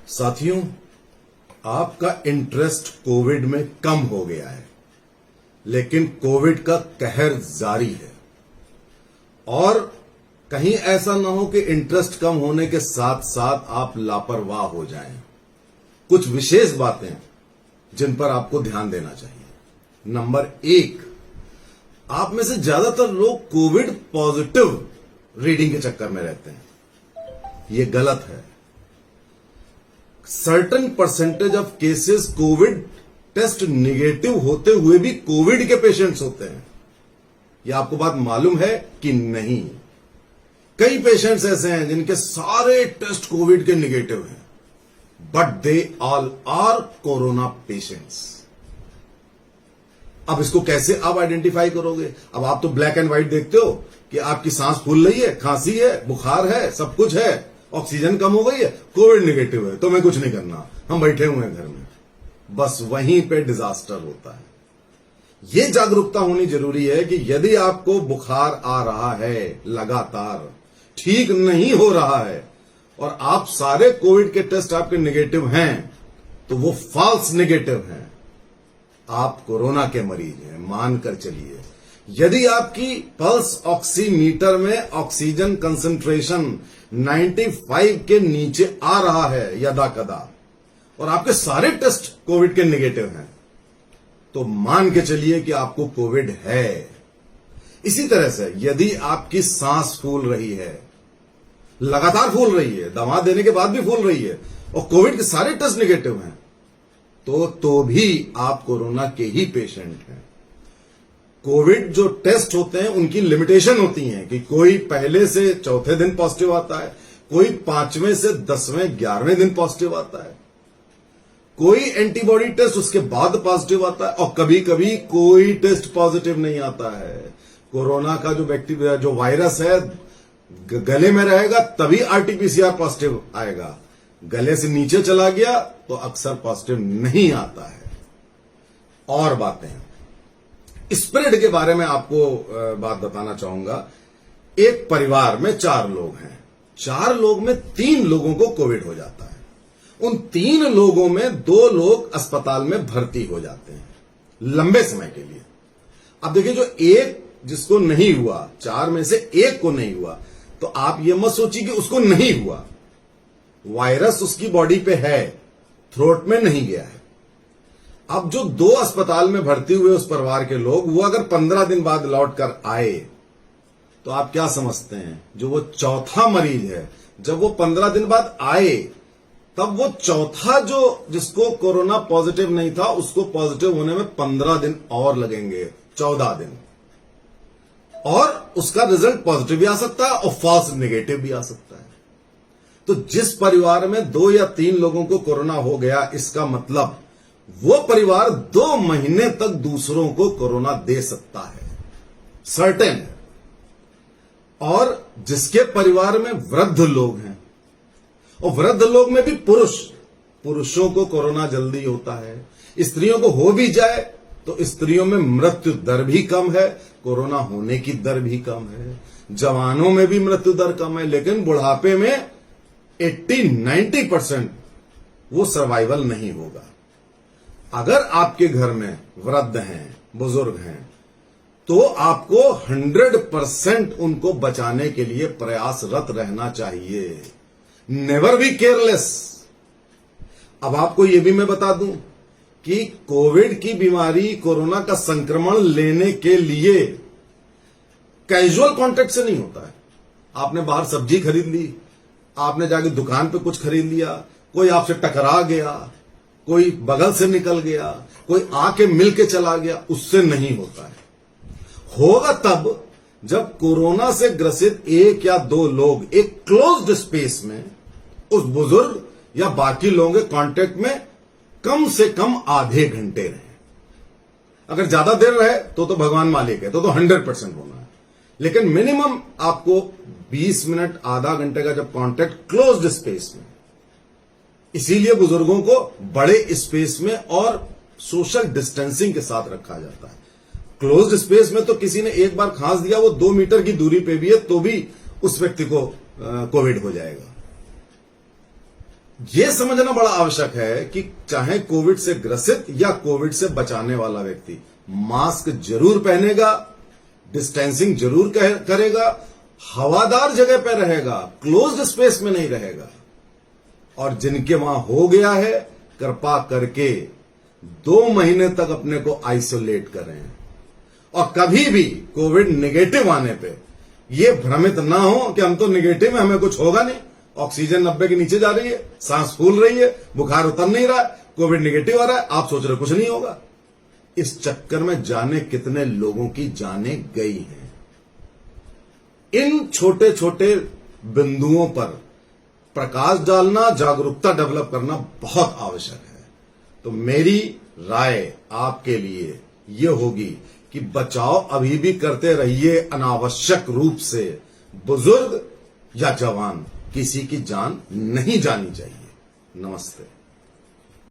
साथियों, आपका interest Covid में कम हो गया है, लेकिन कोविड का कहर जारी है। और कहीं ऐसा ना हो कि इंटरेस्ट कम होने के साथ साथ आप लापरवाह हो जाएं। कुछ विशेष बातें जिन पर आपको ध्यान देना चाहिए। नंबर 1, आप में से ज्यादातर लोग कोविड पॉजिटिव रीडिंग के चक्कर में रहते हैं। यह गलत है। Certain percentage of cases covid test negative होते हुए भी कोविड के पेशेंट्स होते हैं। यह आपको बात मालूम है कि नहीं? कई पेशेंट्स ऐसे हैं जिनके सारे टेस्ट कोविड के निगेटिव हैं, but they all are corona patients. अब इसको कैसे आप आइडेंटिफाई करोगे? अब आप तो ब्लैक एंड व्हाइट देखते हो कि आपकी सांस फूल रही है, खांसी है, बुखार है, सब कुछ है, ऑक्सीजन कम हो गई है, कोविड निगेटिव है, तो मैं कुछ नहीं करना, हम बैठे हुए हैं घर में। बस वहीं पे डिजास्टर होता है। यह जागरूकता होनी जरूरी है कि यदि आपको बुखार आ रहा है, लगातार ठीक नहीं हो रहा है और आप सारे कोविड के टेस्ट आपके निगेटिव हैं, तो वो फॉल्स निगेटिव हैं। आप कोरोना के मरीज हैं, मानकर चलिए। यदि आपकी पल्स ऑक्सीमीटर में ऑक्सीजन कंसंट्रेशन 95 के नीचे आ रहा है यदा कदा और आपके सारे टेस्ट कोविड के निगेटिव हैं, तो मान के चलिए कि आपको कोविड है। इसी तरह से यदि आपकी सांस फूल रही है, लगातार फूल रही है, दवा देने के बाद भी फूल रही है और कोविड के सारे टेस्ट निगेटिव हैं, तो भी आप कोरोना के ही पेशेंट हैं। कोविड जो टेस्ट होते हैं उनकी लिमिटेशन होती है कि कोई पहले से चौथे दिन पॉजिटिव आता है, कोई 5वें से 10वें 11वें दिन पॉजिटिव आता है, कोई एंटीबॉडी टेस्ट उसके बाद पॉजिटिव आता है और कभी कभी कोई टेस्ट पॉजिटिव नहीं आता है। कोरोना का जो वायरस है गले में रहेगा तभी आरटीपीसीआर पॉजिटिव आएगा, गले से नीचे चला गया तो अक्सर पॉजिटिव नहीं आता है। और बातें स्प्रेड के बारे में आपको बात बताना चाहूंगा। एक परिवार में 4 लोग हैं, 4 लोग में 3 लोगों को कोविड हो जाता है। उन 3 लोगों में 2 लोग अस्पताल में भर्ती हो जाते हैं लंबे समय के लिए। अब देखिए, जो एक जिसको नहीं हुआ, 4 में से एक को नहीं हुआ, तो आप ये मत सोचिए कि उसको नहीं हुआ। वायरस उसकी बॉडी पे है, थ्रोट में नहीं गया है। अब जो 2 अस्पताल में भर्ती हुए उस परिवार के लोग, वो अगर 15 दिन बाद लौट कर आए, तो आप क्या समझते हैं? जो वो चौथा मरीज है, जब वो 15 दिन बाद आए, तब वो चौथा जो जिसको कोरोना पॉजिटिव नहीं था, उसको पॉजिटिव होने में 15 दिन और लगेंगे, 14 दिन, और उसका रिजल्ट पॉजिटिव भी आ सकता है और फॉल्स नेगेटिव भी आ सकता है। तो जिस परिवार में 2 या 3 लोगों को कोरोना हो गया, इसका मतलब वो परिवार 2 महीने तक दूसरों को कोरोना दे सकता है, सर्टेन है। और जिसके परिवार में वृद्ध लोग हैं, और वृद्ध लोग में भी पुरुषों को कोरोना जल्दी होता है। स्त्रियों को हो भी जाए तो स्त्रियों में मृत्यु दर भी कम है, कोरोना होने की दर भी कम है। जवानों में भी मृत्यु दर कम है, लेकिन बुढ़ापे में 80-90% वो सर्वाइवल नहीं होगा। अगर आपके घर में वृद्ध हैं, बुजुर्ग हैं, तो आपको 100% उनको बचाने के लिए प्रयासरत रहना चाहिए। Never be careless. अब आपको यह भी मैं बता दूं कि कोविड की बीमारी, कोरोना का संक्रमण लेने के लिए कैजुअल कांटेक्ट से नहीं होता है। आपने बाहर सब्जी खरीद ली, आपने जाके दुकान पे कुछ खरीद लिया, कोई आपसे टकरा गया, कोई बगल से निकल गया, कोई आके मिल के चला गया, उससे नहीं होता है। होगा तब जब कोरोना से ग्रसित 1 या 2 लोग एक क्लोज्ड स्पेस में उस बुजुर्ग या बाकी लोगों के कांटेक्ट में कम से कम आधे घंटे रहे। अगर ज्यादा देर रहे तो भगवान मालिक है, तो 100% होना है। लेकिन मिनिमम आपको 20 मिनट, आधा घंटे का जब कांटेक्ट क्लोज्ड स्पेस में, इसीलिए बुजुर्गों को बड़े स्पेस में और सोशल डिस्टेंसिंग के साथ रखा जाता है। क्लोज्ड स्पेस में तो किसी ने एक बार खांस दिया, वो 2 मीटर की दूरी पे भी है, तो भी उस व्यक्ति को कोविड हो जाएगा। ये समझना बड़ा आवश्यक है कि चाहे कोविड से ग्रसित या कोविड से बचाने वाला व्यक्ति मास्क जरूर पहनेगा, डिस्टेंसिंग जरूर करेगा, हवादार जगह पर रहेगा, क्लोज्ड स्पेस में नहीं रहेगा। और जिनके वहां हो गया है, कृपा करके 2 महीने तक अपने को आइसोलेट करें। और कभी भी कोविड नेगेटिव आने पे ये भ्रमित ना हो कि हम तो नेगेटिव हैं, हमें कुछ होगा नहीं, ऑक्सीजन 90 के नीचे जा रही है, सांस फूल रही है, बुखार उतर नहीं रहा, कोविड नेगेटिव आ रहा है, आप सोच रहे कुछ नहीं होगा। इस चक्कर में जाने कितने लोगों की जानें गई हैं। इन छोटे छोटे बिंदुओं पर प्रकाश डालना, जागरूकता डेवलप करना बहुत आवश्यक है। तो मेरी राय आपके लिए यह होगी कि बचाव अभी भी करते रहिए अनावश्यक रूप से। बुजुर्ग या जवान, किसी की जान नहीं जानी चाहिए। नमस्ते।